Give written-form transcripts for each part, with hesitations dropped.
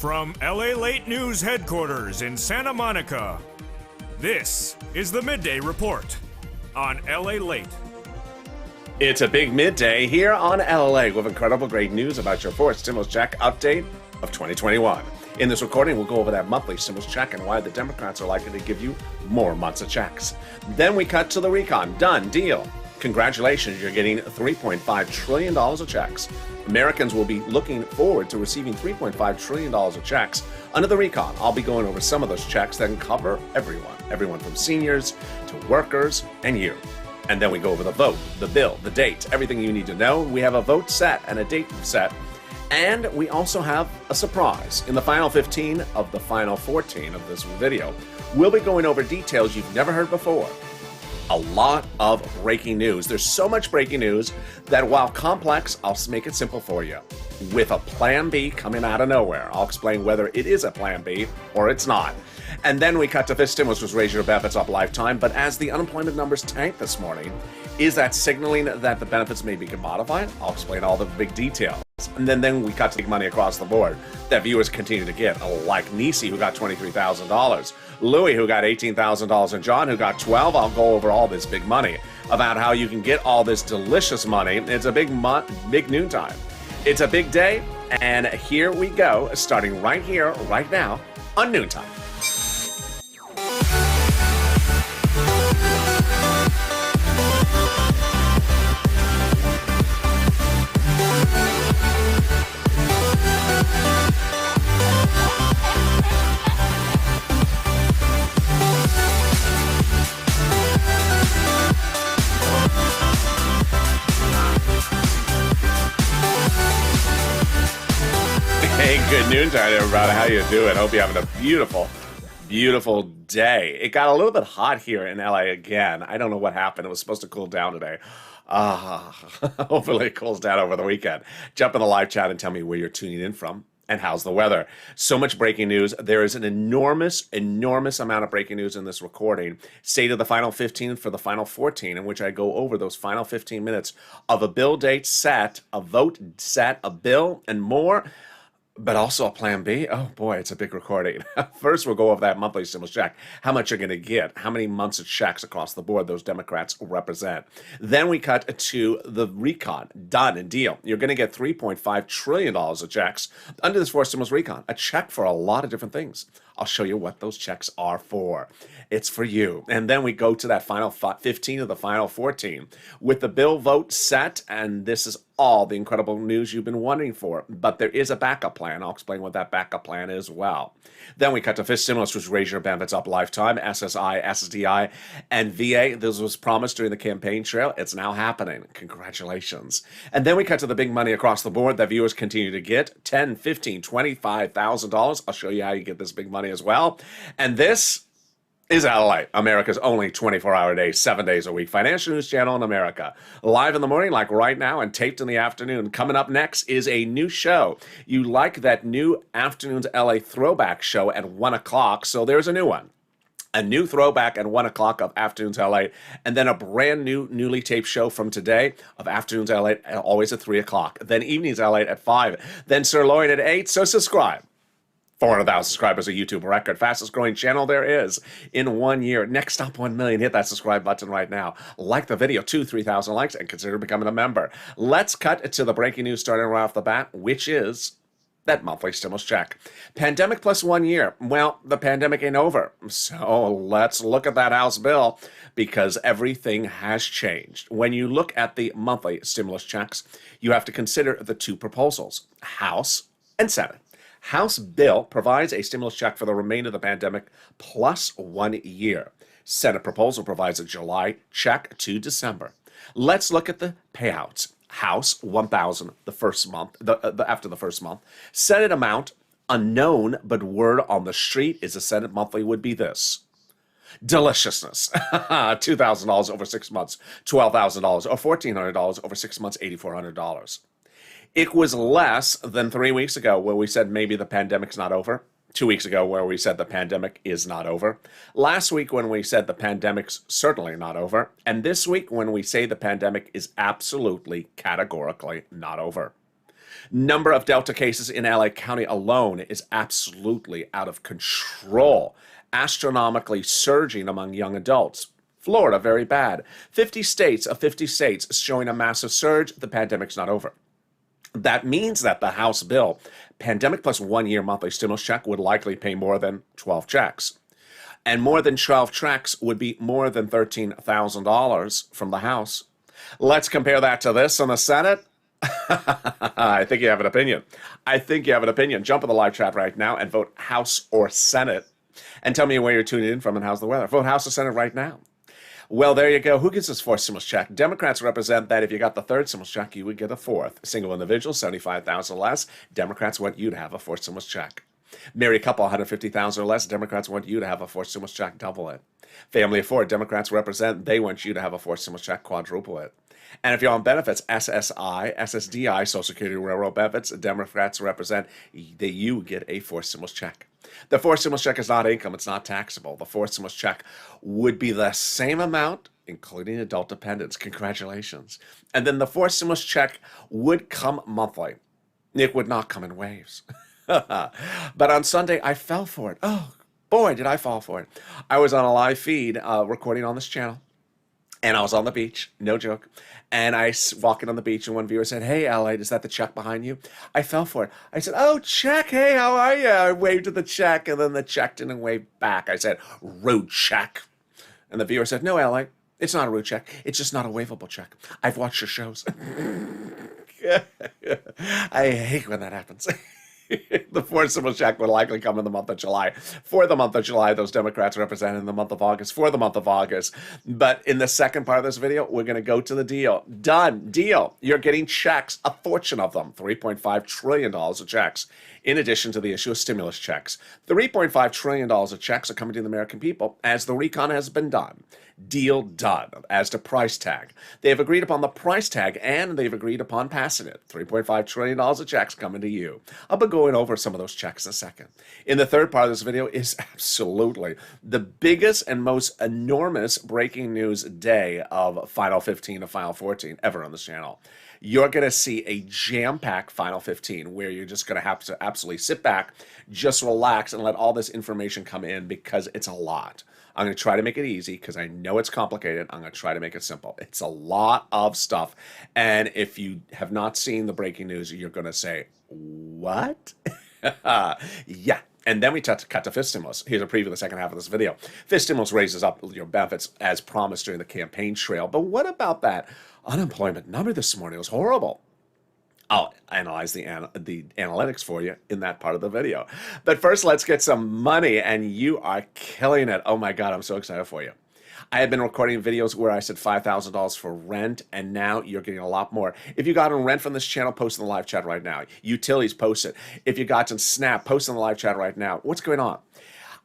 From LALATE News headquarters in Santa Monica, this is the Midday Report on LALATE. It's a big midday here on LALATE with incredible great news about your fourth stimulus check update of 2021. In this recording, we'll go over that monthly stimulus check and why the Democrats are likely to give you more months of checks. Then we cut to the recon. Done deal. Congratulations, you're getting $3.5 trillion of checks. Americans will be looking forward to receiving $3.5 trillion of checks under the recon. I'll be going over some of those checks that can cover everyone from seniors to workers and you. And then we go over the vote, the bill, the date, everything you need to know. We have a vote set and a date set. And we also have a surprise. In the final 15 of the final 14 of this video, we'll be going over details you've never heard before. A lot of breaking news. There's so much breaking news that while complex, I'll make it simple for you. With a plan B coming out of nowhere. I'll explain whether it is a plan B or it's not. And then we cut to this stimulus was raise your benefits up lifetime. But as the unemployment numbers tanked this morning, is that signaling that the benefits may be modified? I'll explain all the big details. And then we cut to big money across the board that viewers continue to get, like Nisi, who got $23,000, Louie, who got $18,000, and John, who got $12,000. I'll go over all this big money about how you can get all this delicious money. It's a big noontime. It's a big day, and here we go, starting right here, right now, on Noontime. Hey, good noontime, everybody. How you doing? Hope you're having a beautiful, beautiful day. It got a little bit hot here in LA again. I don't know what happened. It was supposed to cool down today. Hopefully it cools down over the weekend. Jump in the live chat and tell me where you're tuning in from and how's the weather. So much breaking news. There is an enormous amount of breaking news in this recording. State of the final 15 for the final 14, in which I go over those final 15 minutes of a bill date set, a vote set, a bill, and more. But also a plan B. Oh boy, it's a big recording. First, we'll go over that monthly stimulus check, how much you're going to get, how many months of checks across the board those Democrats represent. Then we cut to the recon. Done and deal. You're going to get $3.5 trillion of checks under this fourth stimulus recon. A check for a lot of different things. I'll show you what those checks are for. It's for you. And then we go to that final 15 of the final 14 with the bill vote set. And this is all the incredible news you've been wondering for. But there is a backup plan. I'll explain what that backup plan is as well. Then we cut to fifth stimulus, which raise your benefits up lifetime, SSI, SSDI, and VA. This was promised during the campaign trail. It's now happening. Congratulations. And then we cut to the big money across the board that viewers continue to get, $10,000, $15,000, $25,000. I'll show you how you get this big money as well. And this is LALATE, America's only 24-hour day, 7 days a week financial news channel in America. Live in the morning, like right now, and taped in the afternoon. Coming up next is a new show. You like that new Afternoons LA throwback show at 1 o'clock, so there's a new one. A new throwback at 1 o'clock of Afternoons LA, and then a brand new, newly taped show from today of Afternoons LA, always at 3 o'clock. Then Evenings LA at 5. Then Sirloin at 8, so subscribe. 400,000 subscribers, a YouTube record. Fastest growing channel there is in 1 year. Next up, 1 million. Hit that subscribe button right now. Like the video, 3,000 likes, and consider becoming a member. Let's cut to the breaking news starting right off the bat, which is that monthly stimulus check. Pandemic plus 1 year. Well, the pandemic ain't over. So let's look at that House bill because everything has changed. When you look at the monthly stimulus checks, you have to consider the two proposals, House and Senate. House bill provides a stimulus check for the remainder of the pandemic plus 1 year. Senate proposal provides a July check to December. Let's look at the payouts. House, $1,000 the first month, after the first month. Senate amount, unknown, but word on the street is the Senate monthly would be this. Deliciousness. $2,000 over 6 months, $12,000, or $1,400 over 6 months, $8,400. It was less than 3 weeks ago where we said maybe the pandemic's not over. 2 weeks ago where we said the pandemic is not over. Last week when we said the pandemic's certainly not over. And this week when we say the pandemic is absolutely, categorically not over. Number of Delta cases in LA County alone is absolutely out of control, astronomically surging among young adults. Florida, very bad. 50 states of 50 states showing a massive surge. The pandemic's not over. That means that the House bill, pandemic plus 1 year monthly stimulus check, would likely pay more than 12 checks. And more than 12 checks would be more than $13,000 from the House. Let's compare that to this on the Senate. I think you have an opinion. Jump in the live chat right now and vote House or Senate. And tell me where you're tuning in from and how's the weather. Vote House or Senate right now. Well, there you go. Who gets this fourth stimulus check? Democrats represent that if you got the third stimulus check, you would get a fourth. Single individual, $75,000 or less. Democrats want you to have a fourth stimulus check. Married couple, $150,000 or less. Democrats want you to have a fourth stimulus check. Double it. Family of four, Democrats represent. They want you to have a fourth stimulus check. Quadruple it. And if you're on benefits, SSI, SSDI, Social Security Railroad benefits, Democrats represent that you get a fourth stimulus check. The fourth stimulus check is not income. It's not taxable. The fourth stimulus check would be the same amount, including adult dependents. Congratulations. And then the fourth stimulus check would come monthly. It would not come in waves. But on Sunday, I fell for it. Oh, boy, did I fall for it. I was on a live feed recording on this channel. And I was on the beach, no joke. And I walking on the beach, and one viewer said, "Hey, LALATE, is that the check behind you?" I fell for it. I said, "Oh, check, hey, how are you?" I waved to the check, and then the check didn't wave back. I said, "Rude check." And the viewer said, "No, LALATE, it's not a rude check. It's just not a waveable check. I've watched your shows." I hate when that happens. The fourth stimulus check would likely come in the month of July. For the month of July, those Democrats represent in the month of August. For the month of August. But in the second part of this video, we're going to go to the deal. Done. Deal. You're getting checks, a fortune of them, $3.5 trillion of checks, in addition to the issue of stimulus checks. $3.5 trillion of checks are coming to the American people as the recon has been done. Deal done. As to price tag, they have agreed upon the price tag and they've agreed upon passing it. $3.5 trillion of checks coming to you. I'll be going over some of those checks in a second. In the third part of this video is absolutely the biggest and most enormous breaking news day of Final 15 to Final 14 ever on this channel. You're going to see a jam-packed Final 15 where you're just going to have to absolutely sit back, just relax, and let all this information come in because it's a lot. I'm going to try to make it easy because I know it's complicated. I'm going to try to make it simple. It's a lot of stuff. And if you have not seen the breaking news, you're going to say, what? Yeah. And then we cut to fifth stimulus. Here's a preview of the second half of this video. Fifth stimulus raises up your benefits as promised during the campaign trail. But what about that unemployment number this morning? It was horrible. I'll analyze the analytics for you in that part of the video. But first, let's get some money, and you are killing it. Oh my God, I'm so excited for you. I have been recording videos where I said $5,000 for rent, and now you're getting a lot more. If you got on rent from this channel, post in the live chat right now. Utilities, post it. If you got on Snap, post in the live chat right now. What's going on?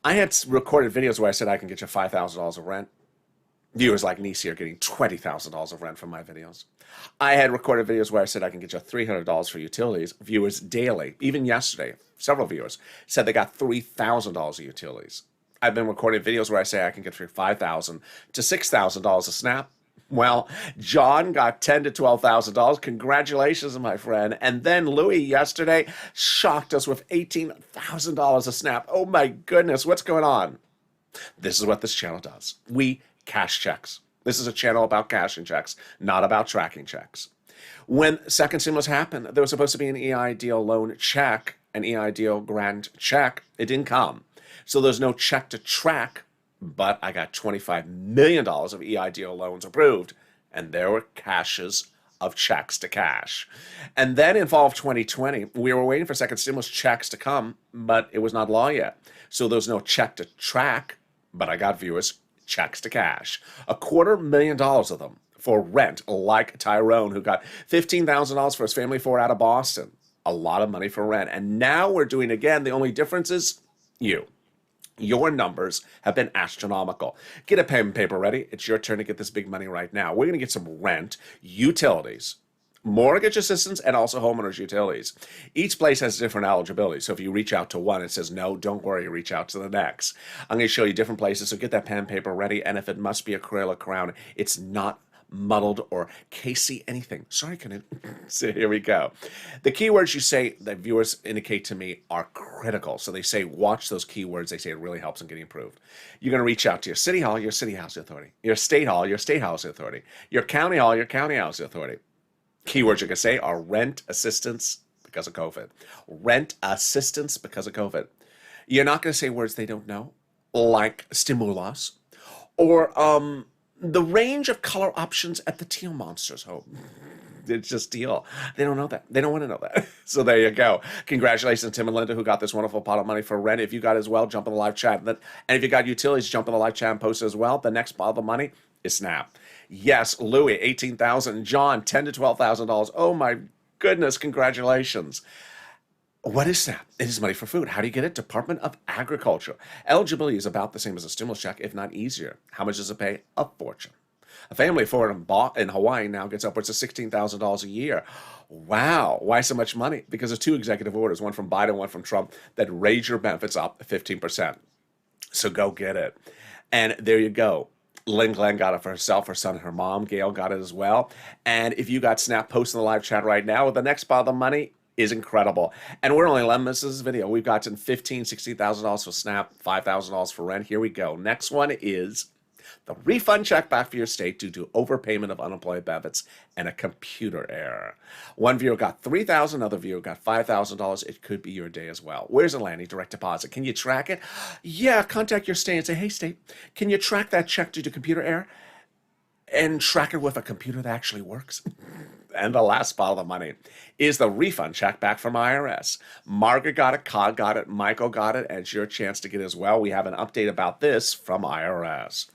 I had recorded videos where I said I can get you $5,000 of rent. Viewers like Nisi are getting $20,000 of rent from my videos. I had recorded videos where I said I can get you $300 for utilities. Viewers daily, even yesterday, several viewers said they got $3,000 of utilities. I've been recording videos where I say I can get you $5,000 to $6,000 a snap. Well, John got $10,000 to $12,000. Congratulations, my friend. And then Louis yesterday shocked us with $18,000 a snap. Oh my goodness, what's going on? This is what this channel does. We cash checks. This is a channel about cashing checks, not about tracking checks. When second stimulus happened, there was supposed to be an EIDL loan check, an EIDL grant check. It didn't come. So there's no check to track, but I got $25 million of EIDL loans approved, and there were caches of checks to cash. And then in fall of 2020, we were waiting for second stimulus checks to come, but it was not law yet. So there was no check to track, but I got viewers checks to cash. $250,000 of them for rent, like Tyrone, who got $15,000 for his family four out of Boston. A lot of money for rent. And now we're doing again. The only difference is you. Your numbers have been astronomical. Get a pen and paper ready. It's your turn to get this big money right now. We're going to get some rent, utilities, mortgage assistance, and also homeowners utilities. Each place has different eligibility. So if you reach out to one, it says, no, don't worry, reach out to the next. I'm going to show you different places. So get that pen and paper ready. And if it must be a Crayola Crown, it's not muddled, or Casey anything. Sorry, Canute. So here we go. The keywords you say that viewers indicate to me are critical. So they say, watch those keywords. They say it really helps in getting approved. You're going to reach out to your city hall, your city housing authority, your state hall, your state housing authority, your county hall, your county housing authority. Keywords you can say are rent assistance because of COVID. Rent assistance because of COVID. You're not going to say words they don't know, like stimulus, or the range of color options at the Teal Monsters home. It's just teal. They don't know that. They don't want to know that. So there you go. Congratulations, Tim and Linda, who got this wonderful pot of money for rent. If you got it as well, jump in the live chat. And if you got utilities, jump in the live chat and post it as well. The next pot of money is Snap. Yes, Louis, $18,000. John, $10,000 to $12,000. Oh my goodness, congratulations. What is SNAP? It is money for food. How do you get it? Department of Agriculture. Eligibility is about the same as a stimulus check, if not easier. How much does it pay? A fortune. A family of four in Hawaii now gets upwards of $16,000 a year. Wow. Why so much money? Because of two executive orders, one from Biden, one from Trump, that raise your benefits up 15%. So go get it. And there you go. Lynn Glenn got it for herself, her son, and her mom. Gail got it as well. And if you got SNAP, post in the live chat right now. The next pile of money is incredible. And we're only 11 minutes into this video. We've gotten $15,000, $16,000 for SNAP, $5,000 for rent. Here we go. Next one is the refund check back for your state due to overpayment of unemployment benefits and a computer error. One viewer got $3,000, another viewer got $5,000. It could be your day as well. Where's it landing? Direct deposit. Can you track it? Yeah, contact your state and say, hey, state, can you track that check due to computer error? And track it with a computer that actually works. And the last pile of the money is the refund check back from IRS. Margaret got it, Cod got it, Michael got it, and it's your chance to get it as well. We have an update about this from IRS.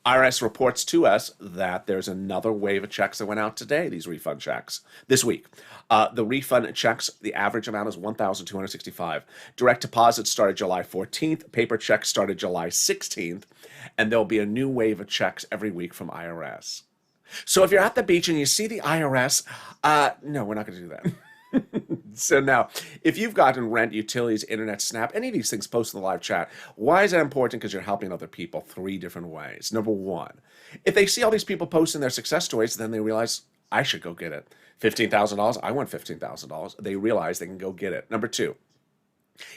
IRS reports to us that there's another wave of checks that went out today, these refund checks, this week. The refund checks, the average amount is $1,265. Direct deposits started July 14th. Paper checks started July 16th. And there'll be a new wave of checks every week from IRS. So if you're at the beach and you see the IRS, no, we're not going to do that. So now, if you've gotten rent, utilities, internet, SNAP, any of these things, post in the live chat. Why is that important? Because you're helping other people three different ways. Number one, if they see all these people posting their success stories, then they realize, I should go get it. $15,000, I want $15,000. They realize they can go get it. Number two,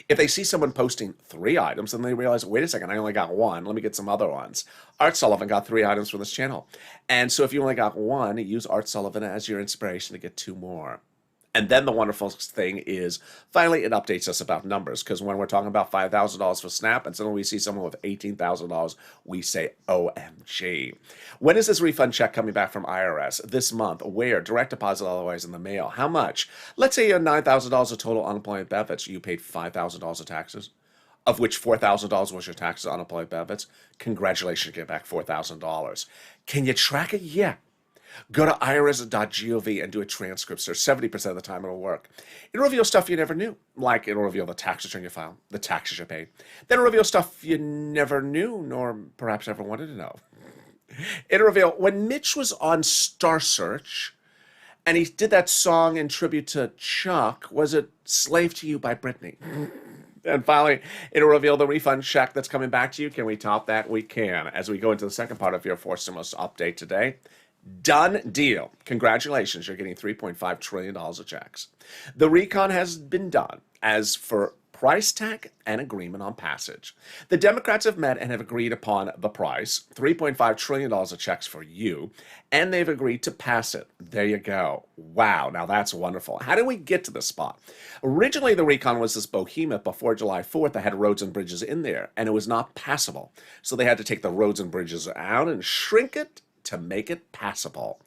if they see someone posting 3 items, then they realize, wait a second, I only got one. Let me get some other ones. Art Sullivan got 3 items from this channel. And so if you only got one, use Art Sullivan as your inspiration to get 2 more. And then the wonderful thing is, finally, it updates us about numbers. Because when we're talking about $5,000 for SNAP, and suddenly we see someone with $18,000, we say, OMG. When is this refund check coming back from IRS? This month. Where? Direct deposit, otherwise in the mail. How much? Let's say you have $9,000 of total unemployment benefits. You paid $5,000 of taxes, of which $4,000 was your taxes on unemployment benefits. Congratulations, you get back $4,000. Can you track it? Yeah. Go to irs.gov and do a transcript, sir. 70% of the time it'll work. It'll reveal stuff you never knew, like it'll reveal the tax return you filed, the taxes you paid. Then it'll reveal stuff you never knew, nor perhaps ever wanted to know. It'll reveal when Mitch was on Star Search and he did that song in tribute to Chuck, was it Slave to You by Britney? And finally, it'll reveal the refund check that's coming back to you. Can we top that? We can. As we go into the second part of your Forced Stimulus update today. Done deal. Congratulations, you're getting $3.5 trillion of checks. The recon has been done as for price tag and agreement on passage. The Democrats have met and have agreed upon the price, $3.5 trillion of checks for you, and they've agreed to pass it. There you go. Wow, now that's wonderful. How did we get to this spot? Originally, the recon was this behemoth before July 4th that had roads and bridges in there, and it was not passable. So they had to take the roads and bridges out and shrink it to make it passable.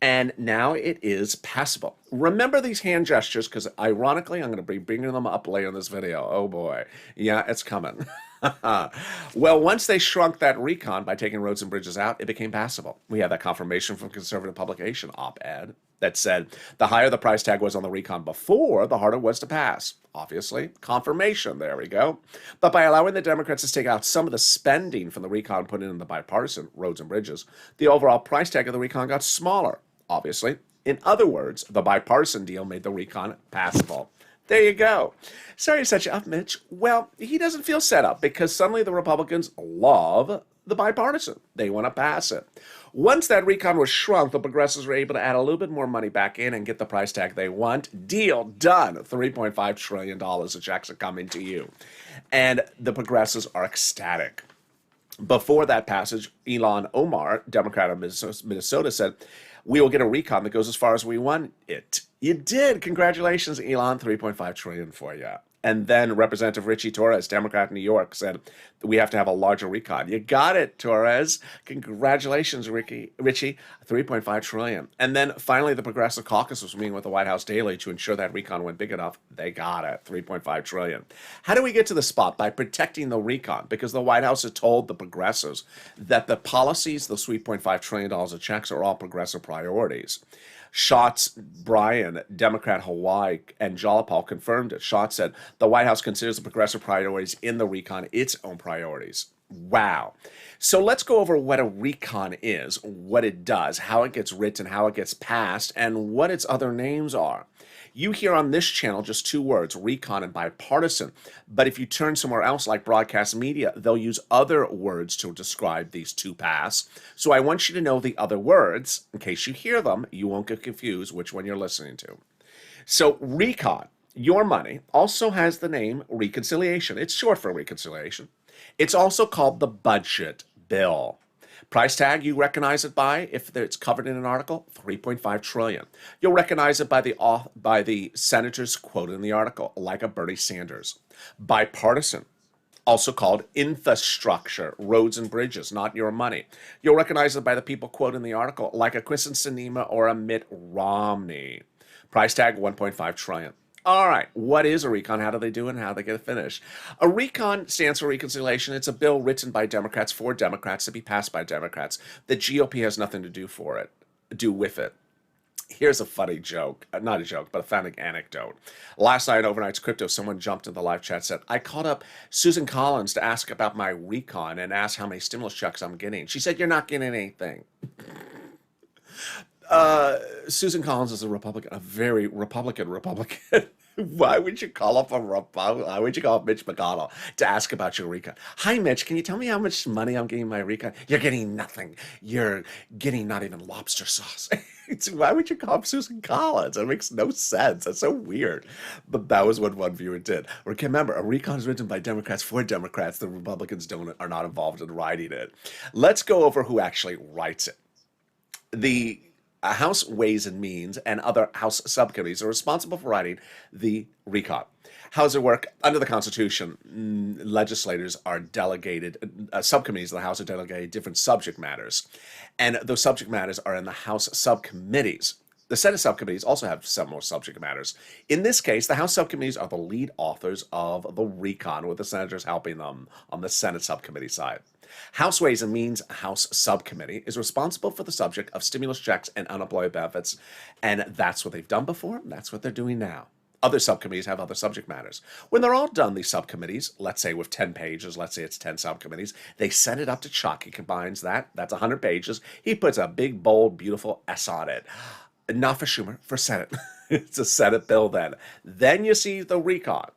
And now it is passable. Remember these hand gestures, because ironically, I'm going to be bringing them up later in this video. Oh boy. Yeah, it's coming. Well, once they shrunk that recon by taking roads and bridges out, it became passable. We have that confirmation from conservative publication op-ed that said the higher the price tag was on the recon before, the harder it was to pass. Obviously, confirmation, there we go. But by allowing the Democrats to take out some of the spending from the recon put in the bipartisan roads and bridges, the overall price tag of the recon got smaller, obviously. In other words, the bipartisan deal made the recon passable. There you go. Sorry to set you up, Mitch. Well, he doesn't feel set up because suddenly the Republicans love the bipartisan. They want to pass it. Once that recon was shrunk, the progressives were able to add a little bit more money back in and get the price tag they want. Deal done. $3.5 trillion of checks are coming to you. And the progressives are ecstatic. Before that passage, Ilhan Omar, Democrat of Minnesota, said, "We will get a recon that goes as far as we want it." You did. Congratulations, Elon. $3.5 trillion for you. And then Representative Richie Torres, Democrat in New York, said we have to have a larger recon. You got it, Torres. Congratulations, Richie. $3.5 trillion. And then finally, the Progressive Caucus was meeting with the White House daily to ensure that recon went big enough. They got it. $3.5 trillion. How do we get to the spot? By protecting the recon, because the White House had told the progressives that the policies, the $3.5 trillion of checks, are all progressive priorities. Schatz, Brian, Democrat Hawaii, and Jalopal confirmed it. Schatz said the White House considers the progressive priorities in the recon its own priorities. Wow. So let's go over what a recon is, what it does, how it gets written, how it gets passed, and what its other names are. You hear on this channel just two words, recon and bipartisan. But if you turn somewhere else like broadcast media, they'll use other words to describe these two paths. So I want you to know the other words. In case you hear them, you won't get confused which one you're listening to. So recon, your money, also has the name reconciliation. It's short for reconciliation. It's also called the budget bill. Price tag, you recognize it by, if it's covered in an article, $3.5 trillion. You'll recognize it by the senators quoted in the article, like a Bernie Sanders. Bipartisan, also called infrastructure, roads and bridges, not your money. You'll recognize it by the people quoted in the article, like a Kristen Sinema or a Mitt Romney. Price tag, $1.5 trillion. All right, what is a recon? How do they do it and how do they get it finished? A recon stands for reconciliation. It's a bill written by Democrats for Democrats to be passed by Democrats. The GOP has nothing to do with it. Here's a funny joke, not a joke, but a funny anecdote. Last night, Overnight's Crypto, someone jumped in the live chat, said, I called up Susan Collins to ask about my recon and asked how many stimulus checks I'm getting. She said, you're not getting anything. Susan Collins is a Republican, a very Republican. Why would you call up Why would you call up Mitch McConnell to ask about your recon? Hi, Mitch. Can you tell me how much money I'm getting my recon? You're getting nothing. You're getting not even lobster sauce. Why would you call up Susan Collins? That makes no sense. That's so weird. But that was what one viewer did. Remember, a recon is written by Democrats for Democrats. The Republicans are not involved in writing it. Let's go over who actually writes it. The House Ways and Means and other House subcommittees are responsible for writing the recon. How does it work? Under the Constitution, legislators are delegated, subcommittees of the House are delegated different subject matters. And those subject matters are in the House subcommittees. The Senate subcommittees also have some more subject matters. In this case, the House subcommittees are the lead authors of the recon, with the senators helping them on the Senate subcommittee side. House Ways and Means House Subcommittee is responsible for the subject of stimulus checks and unemployment benefits, and that's what they've done before, and that's what they're doing now. Other subcommittees have other subject matters. When they're all done, these subcommittees, let's say with 10 pages, let's say it's 10 subcommittees, they send it up to Chuck. He combines that's 100 pages. He puts a big, bold, beautiful S on it. Not for Schumer, for Senate. It's a Senate bill then. Then you see the recon.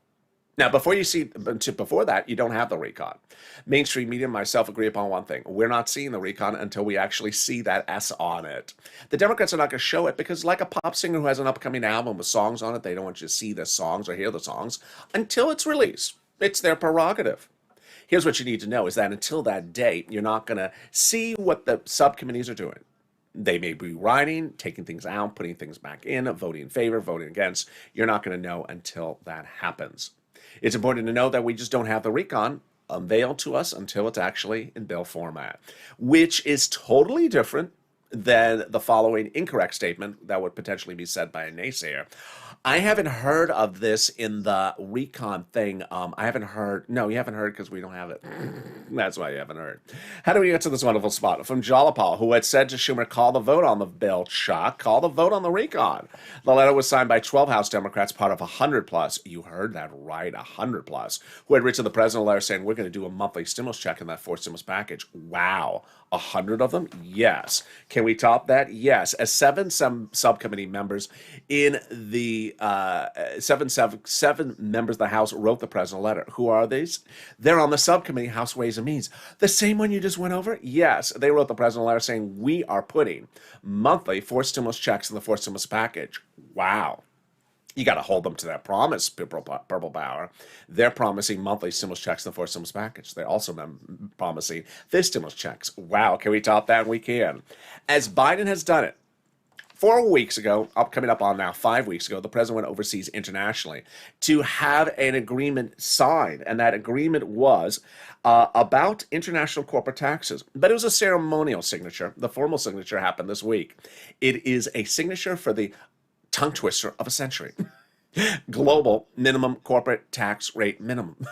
Now, before that, you don't have the recon. Mainstream media and myself agree upon one thing. We're not seeing the recon until we actually see that S on it. The Democrats are not going to show it because, like a pop singer who has an upcoming album with songs on it, they don't want you to see the songs or hear the songs until it's released. It's their prerogative. Here's what you need to know is that until that date, you're not going to see what the subcommittees are doing. They may be writing, taking things out, putting things back in, voting in favor, voting against. You're not going to know until that happens. It's important to know that we just don't have the recon unveiled to us until it's actually in bill format, which is totally different than the following incorrect statement that would potentially be said by a naysayer. I haven't heard of this in the recon thing. I haven't heard. No, you haven't heard because we don't have it. That's why you haven't heard. How do we get to this wonderful spot? From Jalopal, who had said to Schumer, call the vote on the bill, Chuck. Call the vote on the recon. The letter was signed by 12 House Democrats, part of 100 plus. You heard that right, 100 plus. Who had written the president a letter saying, we're going to do a monthly stimulus check in that fourth stimulus package. Wow. 100 of them? Yes. Can Can we top that? Yes. As seven subcommittee members in the seven members of the House wrote the president a letter. Who are these? They're on the subcommittee, House Ways and Means. The same one you just went over? Yes. They wrote the president a letter saying, we are putting monthly forced stimulus checks in the forced stimulus package. Wow. You got to hold them to that promise, Purple Power. They're promising monthly stimulus checks in the forced stimulus package. They're also promising this stimulus checks. Wow, can we top that? We can. As Biden has done it, 4 weeks ago, coming up on now 5 weeks ago, the president went overseas internationally to have an agreement signed. And that agreement was about international corporate taxes. But it was a ceremonial signature. The formal signature happened this week. It is a signature for the tongue twister of a century. Global minimum corporate tax rate minimum.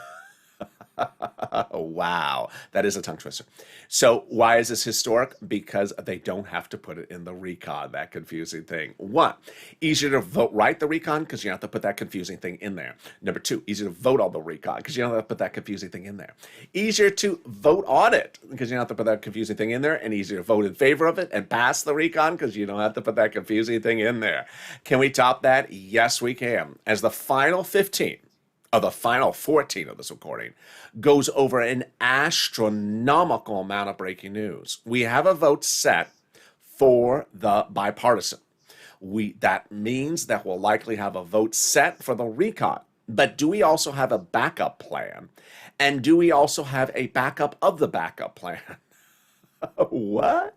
Wow, that is a tongue twister. So why is this historic? Because they don't have to put it in the recon, that confusing thing. One, easier to vote right the recon because you don't have to put that confusing thing in there. Number two, easier to vote on the recon because you don't have to put that confusing thing in there. Easier to vote on it because you don't have to put that confusing thing in there, and easier to vote in favor of it and pass the recon because you don't have to put that confusing thing in there. Can we top that? Yes, we can. As the final 15 of the final 14 of this recording goes over an astronomical amount of breaking news. We have a vote set for the bipartisan. That means that we'll likely have a vote set for the recon. But do we also have a backup plan? And do we also have a backup of the backup plan? What?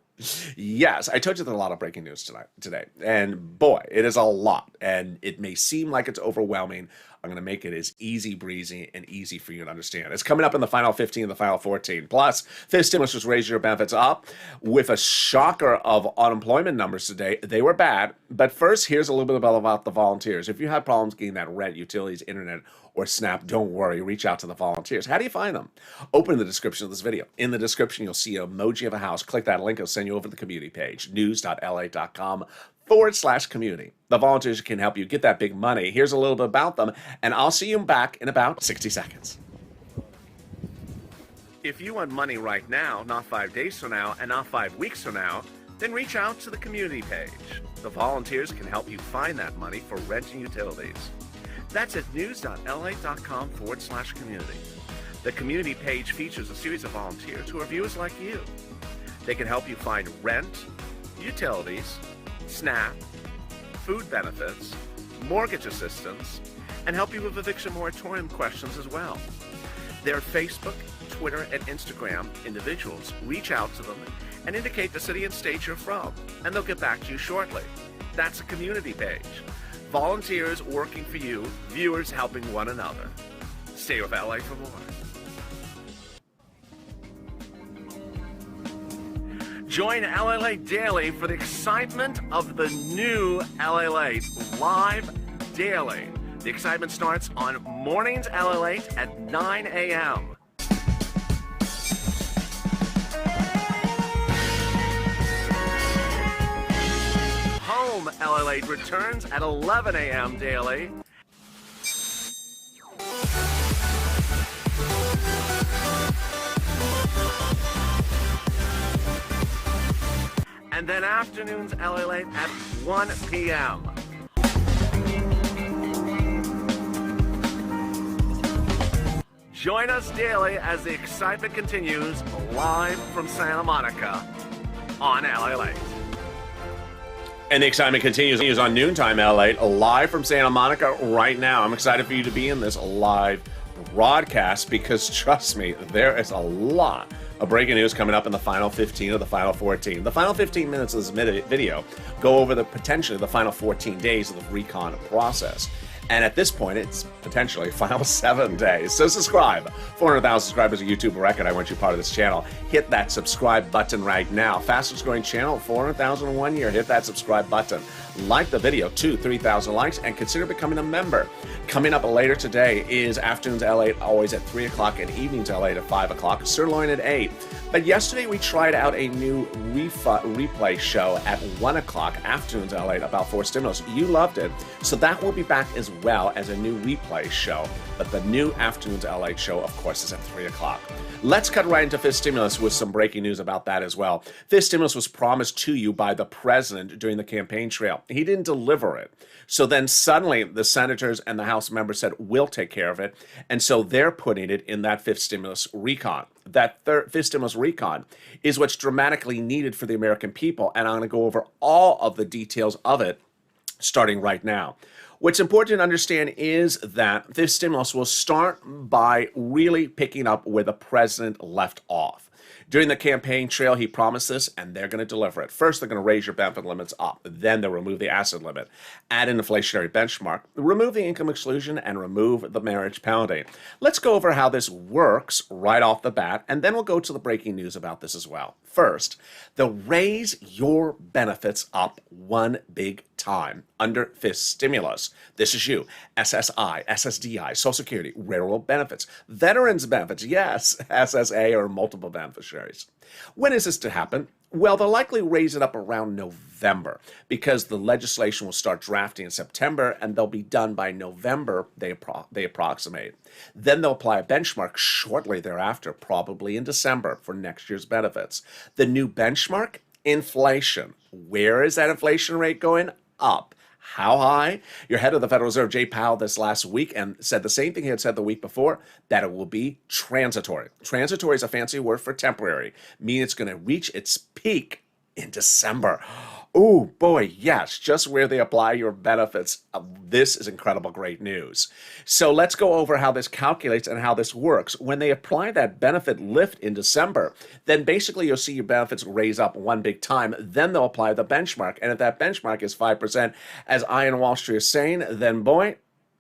Yes, I told you there's a lot of breaking news today. And boy, it is a lot. And it may seem like it's overwhelming. I'm going to make it as easy breezy and easy for you to understand. It's coming up in the final 15 and the final 14. Plus, fifth stimulus just raised your benefits up with a shocker of unemployment numbers today. They were bad. But first, here's a little bit about the volunteers. If you have problems getting that rent, utilities, internet, or SNAP, don't worry. Reach out to the volunteers. How do you find them? Open the description of this video. In the description, you'll see an emoji of a house. Click that link. It'll send you over to the community page, news.lalate.com/community. The volunteers can help you get that big money. Here's a little bit about them, and I'll see you back in about 60 seconds. If you want money right now, not 5 days from now, and not 5 weeks from now, then reach out to the community page. The volunteers can help you find that money for rent and utilities. That's at news.lalate.com/community. The community page features a series of volunteers who are viewers like you. They can help you find rent, utilities, SNAP, food benefits, mortgage assistance, and help you with eviction moratorium questions as well. Their Facebook, Twitter, and Instagram individuals reach out to them and indicate the city and state you're from, and they'll get back to you shortly. That's a community page. Volunteers working for you, viewers helping one another. Stay with LA for more. Join LALATE Daily for the excitement of the new LALATE live daily. The excitement starts on mornings LALATE at 9 a.m. Home LALATE returns at 11 a.m. daily. And then afternoons LALATE at 1 p.m. Join us daily as the excitement continues live from Santa Monica on LALATE. And the excitement continues on Noontime LALATE, live from Santa Monica right now. I'm excited for you to be in this live broadcast because, trust me, there is a lot of breaking news coming up in the final 15 of the final 14. The final 15 minutes of this video go over potentially the final 14 days of the recon process. And at this point, it's potentially final 7 days. So subscribe. 400,000 subscribers, a YouTube record. I want you part of this channel. Hit that subscribe button right now. Fastest growing channel, 400,000 in 1 year. Hit that subscribe button. Like the video, 3,000 likes, and consider becoming a member. Coming up later today is Afternoons LALATE, always at 3 o'clock, and Evenings LALATE at 5 o'clock. Sirloin at 8. But yesterday we tried out a new replay show at 1 o'clock, Afternoons LALATE, about forced stimulus. You loved it, so that will be back as well as a new replay show. But the new afternoon's LATE show, of course, is at 3 o'clock. Let's cut right into fifth stimulus with some breaking news about that as well. Fifth stimulus was promised to you by the president during the campaign trail. He didn't deliver it. So then suddenly the senators and the House members said, we'll take care of it. And so they're putting it in that fifth stimulus recon. That fifth stimulus recon is what's dramatically needed for the American people. And I'm going to go over all of the details of it starting right now. What's important to understand is that this stimulus will start by really picking up where the president left off. During the campaign trail, he promised this, and they're going to deliver it. First, they're going to raise your benefit limits up. Then they'll remove the asset limit, add an inflationary benchmark, remove the income exclusion, and remove the marriage penalty. Let's go over how this works right off the bat, and then we'll go to the breaking news about this as well. First, they'll raise your benefits up one big time under fifth stimulus. This is you, SSI, SSDI, Social Security, railroad benefits, veterans benefits, yes, SSA or multiple beneficiaries. When is this to happen? Well, they'll likely raise it up around November because the legislation will start drafting in September and they'll be done by November, they approximate. Then they'll apply a benchmark shortly thereafter, probably in December for next year's benefits. The new benchmark? Inflation. Where is that inflation rate going? Up. How high? Your head of the Federal Reserve, Jay Powell, this last week and said the same thing he had said the week before, that it will be transitory. Transitory is a fancy word for temporary, meaning it's going to reach its peak in December. Oh boy, yes, just where they apply your benefits. This is incredible, great news. So let's go over how this calculates and how this works. When they apply that benefit lift in December, then basically you'll see your benefits raise up one big time. Then they'll apply the benchmark. And if that benchmark is 5%, as I and Wall Street are saying, then boy,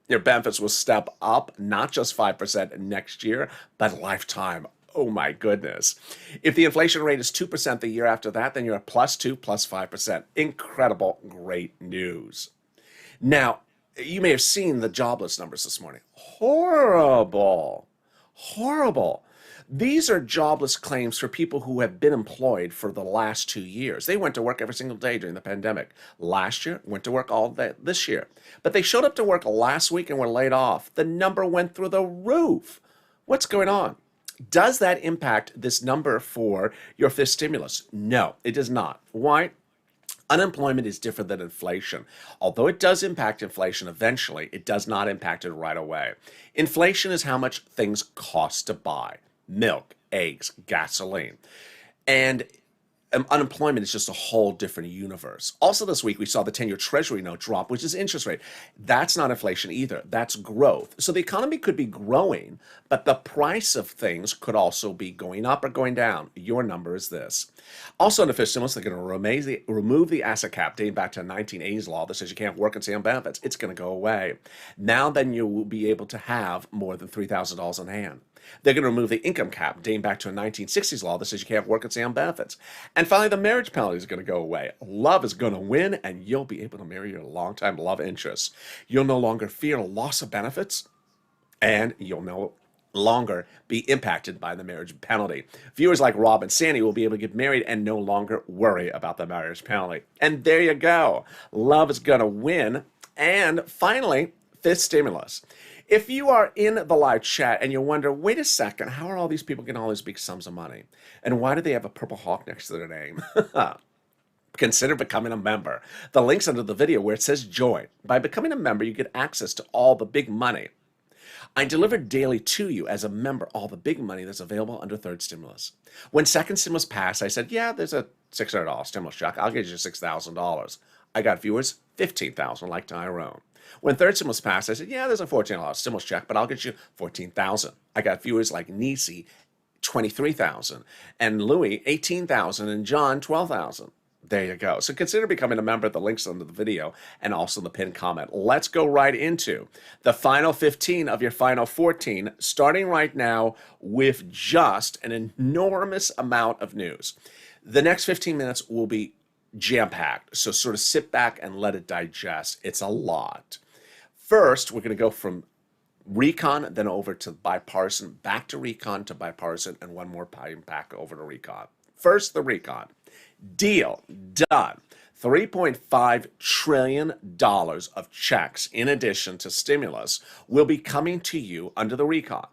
your benefits will step up, not just 5% next year, but lifetime. Oh my goodness. If the inflation rate is 2% the year after that, then you're at +2, +5%. Incredible, great news. Now, you may have seen the jobless numbers this morning. Horrible. Horrible. These are jobless claims for people who have been employed for the last 2 years. They went to work every single day during the pandemic. Last year, went to work all day this year. But they showed up to work last week and were laid off. The number went through the roof. What's going on? Does that impact this number for your fifth stimulus? No, it does not. Why? Unemployment is different than inflation. Although it does impact inflation eventually, it does not impact it right away. Inflation is how much things cost to buy. Milk, eggs, gasoline. And unemployment is just a whole different universe. Also this week, we saw the 10-year Treasury note drop, which is interest rate. That's not inflation either. That's growth. So the economy could be growing, but the price of things could also be going up or going down. Your number is this. Also in the fifth stimulus, they're going to remove the asset cap dating back to a 1980s law that says you can't work and stay on benefits. It's going to go away. Now then you will be able to have more than $3,000 in hand. They're going to remove the income cap dating back to a 1960s law that says you can't work and stay on benefits. And finally, the marriage penalty is going to go away. Love is going to win, and you'll be able to marry your longtime love interest. You'll no longer fear loss of benefits, and you'll no longer be impacted by the marriage penalty. Viewers like Rob and Sandy will be able to get married and no longer worry about the marriage penalty. And there you go. Love is going to win. And finally, fifth stimulus. If you are in the live chat and you wonder, wait a second, how are all these people getting all these big sums of money? And why do they have a purple hawk next to their name? Consider becoming a member. The link's under the video where it says join. By becoming a member, you get access to all the big money. I deliver daily to you as a member all the big money that's available under third stimulus. When second stimulus passed, I said, yeah, there's a $600 stimulus check. I'll get you $6,000. I got viewers, $15,000 like Tyrone. When third stimulus passed, I said, yeah, there's a $14 stimulus check, but I'll get you $14,000. I got viewers like Nisi, $23,000, and Louis, $18,000, and John, $12,000. There you go. So consider becoming a member. The link's under the video and also the pinned comment. Let's go right into the final 15 of your final 14, starting right now with just an enormous amount of news. The next 15 minutes will be jam-packed, so sort of sit back and let it digest. It's a lot. First, we're going to go from recon, then over to bipartisan, back to recon to bipartisan, and one more time back over to recon. First, the recon. Deal. Done. $3.5 trillion of checks, in addition to stimulus, will be coming to you under the recon.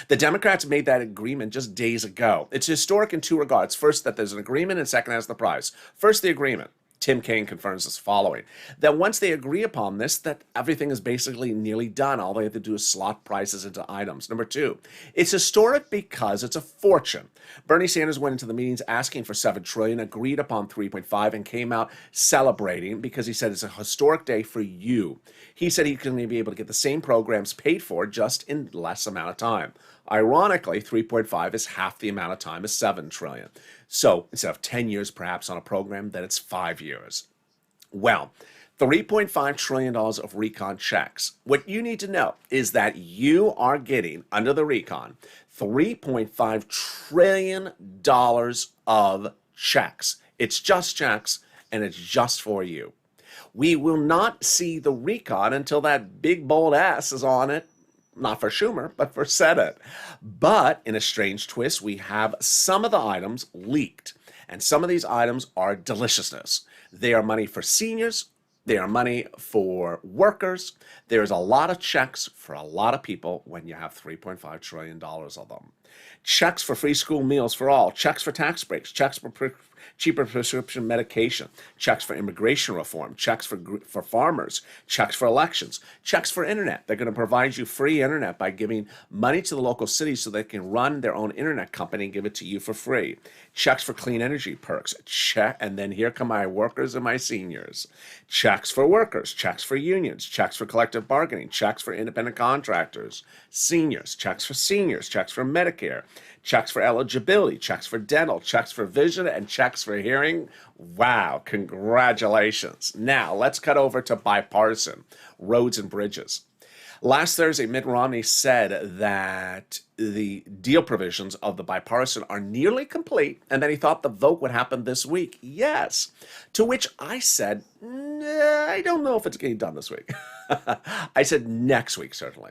The Democrats made that agreement just days ago. It's historic in two regards. First, that there's an agreement, and second, as the prize. First, the agreement. Tim Kaine confirms this following, that once they agree upon this, that everything is basically nearly done. All they have to do is slot prices into items. Number two, it's historic because it's a fortune. Bernie Sanders went into the meetings asking for $7 trillion, agreed upon 3.5, and came out celebrating because he said it's a historic day for you. He said he's going to be able to get the same programs paid for just in less amount of time. Ironically, 3.5 is half the amount of time as 7 trillion. So instead of 10 years perhaps on a program, then it's 5 years. Well, $3.5 trillion of recon checks. What you need to know is that you are getting, under the recon, $3.5 trillion of checks. It's just checks, and it's just for you. We will not see the recon until that big bold S is on it. Not for Schumer, but for Senate. But in a strange twist, we have some of the items leaked. And some of these items are deliciousness. They are money for seniors. They are money for workers. There's a lot of checks for a lot of people when you have $3.5 trillion of them. Checks for free school meals for all. Checks for tax breaks. Checks for cheaper prescription medication. Checks for immigration reform. Checks for farmers. Checks for elections. Checks for internet. They're going to provide you free internet by giving money to the local cities so they can run their own internet company and give it to you for free. Checks for clean energy perks. And then here come my workers and my seniors. Checks for workers. Checks for unions. Checks for collective bargaining. Checks for independent contractors. Seniors. Checks for seniors. Checks for Medicare. Checks for eligibility, checks for dental, checks for vision, and checks for hearing. Wow, congratulations. Now, let's cut over to bipartisan, roads and bridges. Last Thursday, Mitt Romney said that the deal provisions of the bipartisan are nearly complete, and that he thought the vote would happen this week. Yes. To which I said, nah, I don't know if it's getting done this week. I said next week, certainly.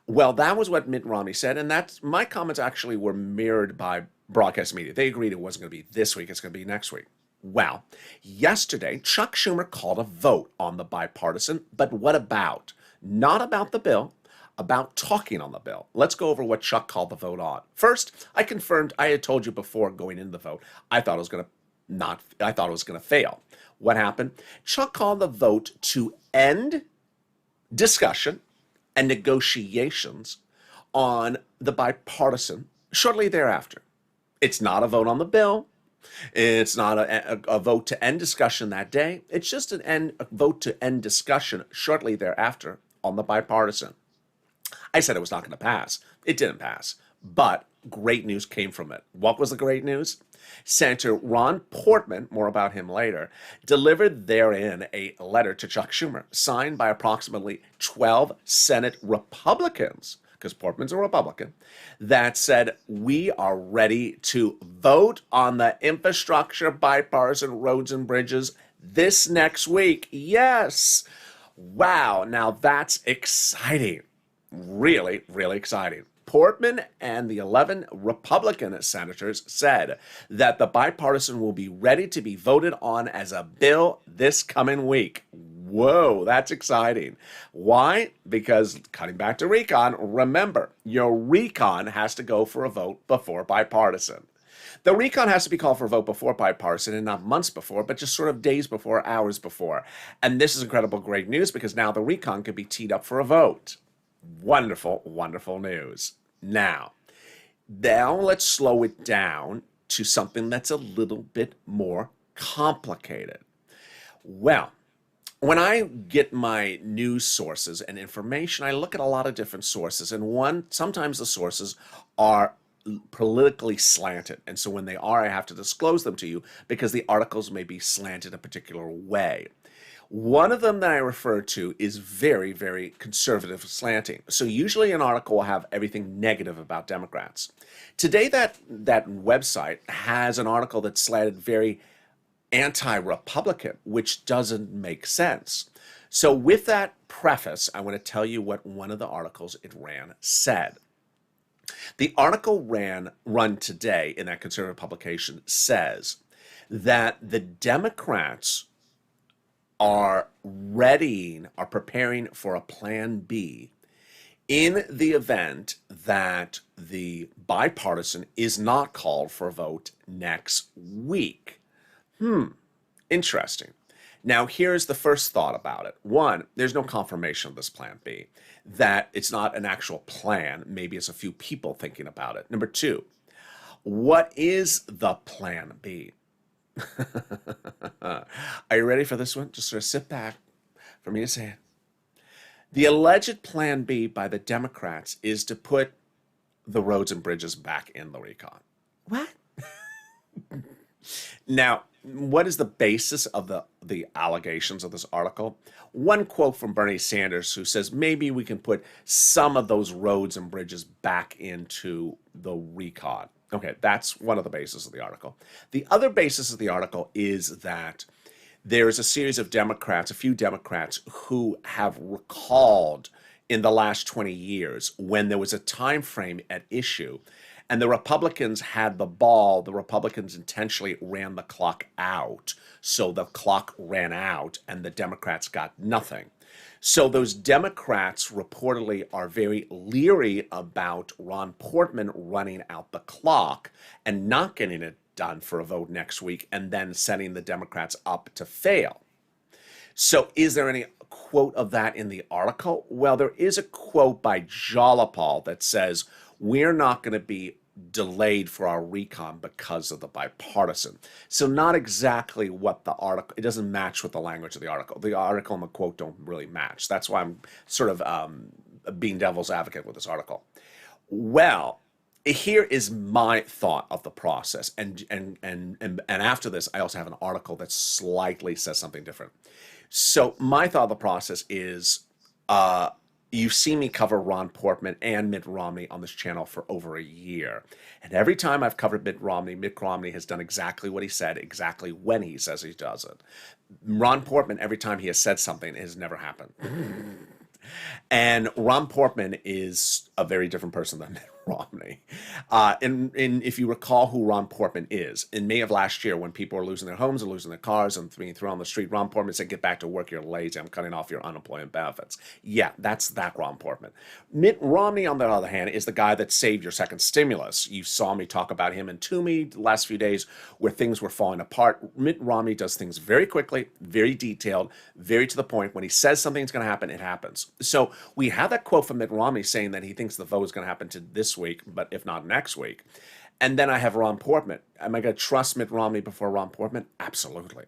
Well, that was what Mitt Romney said, and that's my comments actually were mirrored by broadcast media. They agreed it wasn't going to be this week, it's going to be next week. Well, yesterday, Chuck Schumer called a vote on the bipartisan, but what about? Not about the bill, about talking on the bill. Let's go over what Chuck called the vote on. First, I confirmed, I had told you before going into the vote, I thought it was going to fail. What happened? Chuck called the vote to end discussion and negotiations on the bipartisan shortly thereafter. It's not a vote on the bill. It's not a vote to end discussion that day. It's just a vote to end discussion shortly thereafter on the bipartisan. I said it was not going to pass. It didn't pass. But great news came from it. What was the great news? Senator Ron Portman, more about him later, delivered therein a letter to Chuck Schumer, signed by approximately 12 Senate Republicans, because Portman's a Republican, that said, we are ready to vote on the infrastructure bipartisan roads and bridges this next week. Yes. Wow. Now that's exciting. Really, really exciting. Portman and the 11 Republican senators said that the bipartisan will be ready to be voted on as a bill this coming week. Whoa, that's exciting. Why? Because cutting back to recon, remember, your recon has to go for a vote before bipartisan. The recon has to be called for a vote before bipartisan and not months before, but just sort of days before, hours before. And this is incredible, great news because now the recon can be teed up for a vote. Wonderful, wonderful news. Now let's slow it down to something that's a little bit more complicated. Well, when I get my news sources and information, I look at a lot of different sources, and sometimes the sources are politically slanted. And so when they are, I have to disclose them to you because the articles may be slanted a particular way. One of them that I refer to is very, very conservative slanting. So usually an article will have everything negative about Democrats. Today, that website has an article that's slanted very anti-Republican, which doesn't make sense. So with that preface, I want to tell you what one of the articles it ran said. The article run today in that conservative publication says that the Democrats are preparing for a plan B in the event that the bipartisan is not called for a vote next week. Interesting. Now, here's the first thought about it. One, there's no confirmation of this plan B, that it's not an actual plan. Maybe it's a few people thinking about it. Number two, what is the plan B? Are you ready for this one? Just sort of sit back for me to say it. The alleged plan B by the Democrats is to put the roads and bridges back in the recon. What? Now, what is the basis of the allegations of this article? One quote from Bernie Sanders, who says maybe we can put some of those roads and bridges back into the recon. Okay, that's one of the bases of the article. The other basis of the article is that there is a series of Democrats, a few Democrats, who have recalled in the last 20 years when there was a time frame at issue and the Republicans had the ball. The Republicans intentionally ran the clock out. So the clock ran out and the Democrats got nothing. So those Democrats reportedly are very leery about Ron Portman running out the clock and not getting it done for a vote next week and then setting the Democrats up to fail. So is there any quote of that in the article? Well, there is a quote by Jalopal that says, we're not going to be delayed for our recon because of the bipartisan. So not exactly what the article, it doesn't match with the language of the article. The article and the quote don't really match. That's why I'm sort of being devil's advocate with this article. Well, here is my thought of the process. And after this, I also have an article that slightly says something different. So my thought of the process is, you've seen me cover Ron Portman and Mitt Romney on this channel for over a year. And every time I've covered Mitt Romney has done exactly what he said, exactly when he says he does it. Ron Portman, every time he has said something, it has never happened. And Ron Portman is a very different person than Mitt Romney. If you recall who Ron Portman is, in May of last year, when people were losing their homes and losing their cars and being thrown on the street, Ron Portman said, get back to work, you're lazy, I'm cutting off your unemployment benefits. Yeah, that's that Ron Portman. Mitt Romney, on the other hand, is the guy that saved your second stimulus. You saw me talk about him in Toomey the last few days where things were falling apart. Mitt Romney does things very quickly, very detailed, very to the point. When he says something's going to happen, it happens. So we have that quote from Mitt Romney saying that he thinks the vote is going to happen to this week, but if not next week. And then I have Ron Portman. Am I going to trust Mitt Romney before Ron Portman? Absolutely.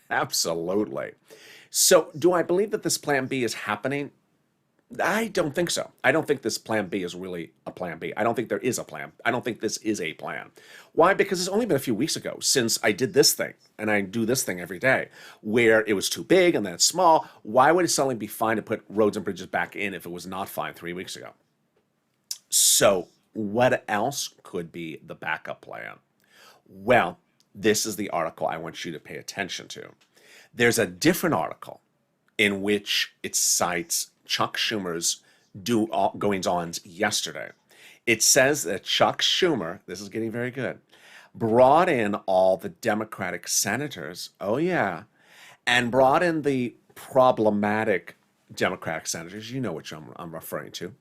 Absolutely. So do I believe that this plan B is happening? I don't think so. I don't think this plan B is really a plan B. I don't think there is a plan. I don't think this is a plan. Why? Because it's only been a few weeks ago since I did this thing, and I do this thing every day, where it was too big and then it's small. Why would it suddenly be fine to put roads and bridges back in if it was not fine 3 weeks ago? So what else could be the backup plan? Well, this is the article I want you to pay attention to. There's a different article in which it cites Chuck Schumer's goings-ons yesterday. It says that Chuck Schumer, this is getting very good, brought in all the Democratic senators, oh yeah, and brought in the problematic Democratic senators, you know which I'm referring to,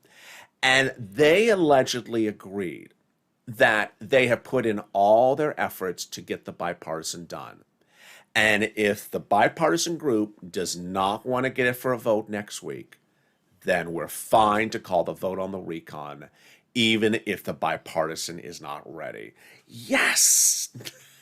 and they allegedly agreed that they have put in all their efforts to get the bipartisan done. And if the bipartisan group does not want to get it for a vote next week, then we're fine to call the vote on the recon, even if the bipartisan is not ready. Yes!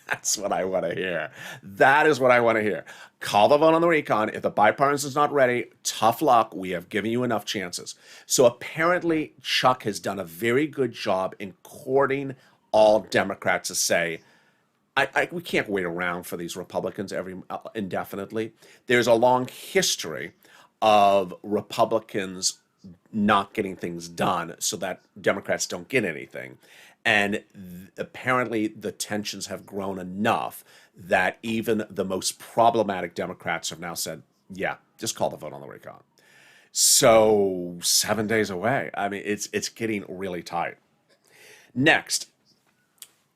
That's what I want to hear. That is what I want to hear. Call the vote on the recon. If the bipartisan is not ready, tough luck. We have given you enough chances. So apparently, Chuck has done a very good job in courting all Democrats to say, we can't wait around for these Republicans indefinitely. There's a long history of Republicans not getting things done so that Democrats don't get anything. And apparently the tensions have grown enough that even the most problematic Democrats have now said, yeah, just call the vote on the recon. So 7 days away. I mean, it's getting really tight. Next,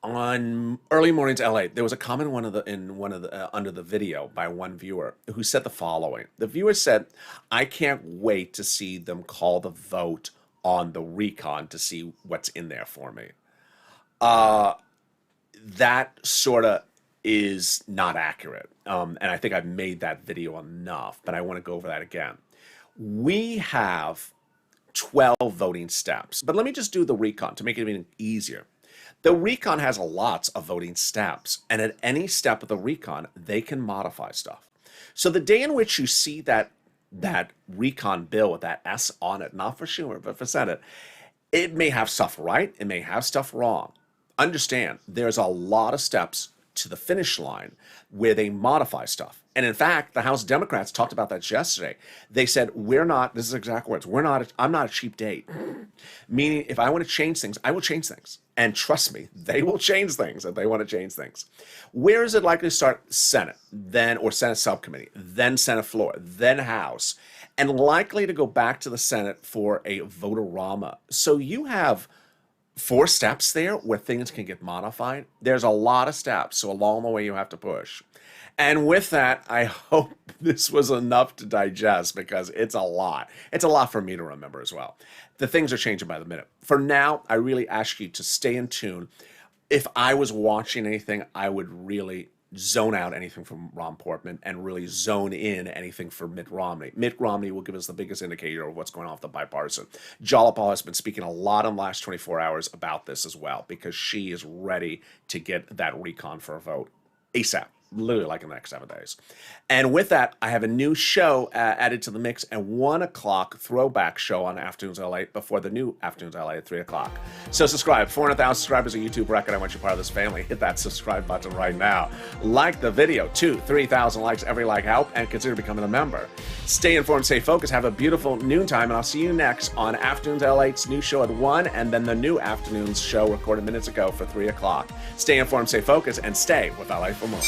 On early mornings LA, there was a comment under the video by one viewer who said the following. The viewer said, "I can't wait to see them call the vote on the recon to see what's in there for me." That sort of is not accurate, and I think I've made that video enough, but I want to go over that again. We have 12 voting steps, but let me just do the recon to make it even easier. The recon has lots of voting steps, and at any step of the recon, they can modify stuff. So the day in which you see that recon bill with that S on it, not for Schumer, but for Senate, it may have stuff right, it may have stuff wrong. Understand, there's a lot of steps to the finish line where they modify stuff. And in fact, the House Democrats talked about that yesterday. They said, this is exact words, I'm not a cheap date. Meaning, if I want to change things, I will change things. And trust me, they will change things if they want to change things. Where is it likely to start? Senate, or Senate subcommittee, then Senate floor, then House, and likely to go back to the Senate for a vote-a-rama. So you have 4 steps there where things can get modified. There's a lot of steps, so along the way you have to push. And with that, I hope this was enough to digest because it's a lot. It's a lot for me to remember as well. The things are changing by the minute. For now, I really ask you to stay in tune. If I was watching anything, I would really zone out anything from Ron Portman and really zone in anything for Mitt Romney. Mitt Romney will give us the biggest indicator of what's going on with the bipartisan. Jalopal has been speaking a lot in the last 24 hours about this as well because she is ready to get that recon for a vote ASAP. Literally like in the next 7 days. And with that, I have a new show added to the mix, and 1 o'clock throwback show on Afternoons LA before the new Afternoons LA at 3 o'clock. So subscribe. 400,000 subscribers, a YouTube record. I want you part of this family. Hit that subscribe button right now. Like the video. 2,000 to 3,000 likes. Every like help, and consider becoming a member. Stay informed, stay focused. Have a beautiful noontime, and I'll see you next on Afternoons LA's new show at 1, and then the new Afternoons show recorded minutes ago for 3 o'clock. Stay informed, stay focused, and stay with LA for more.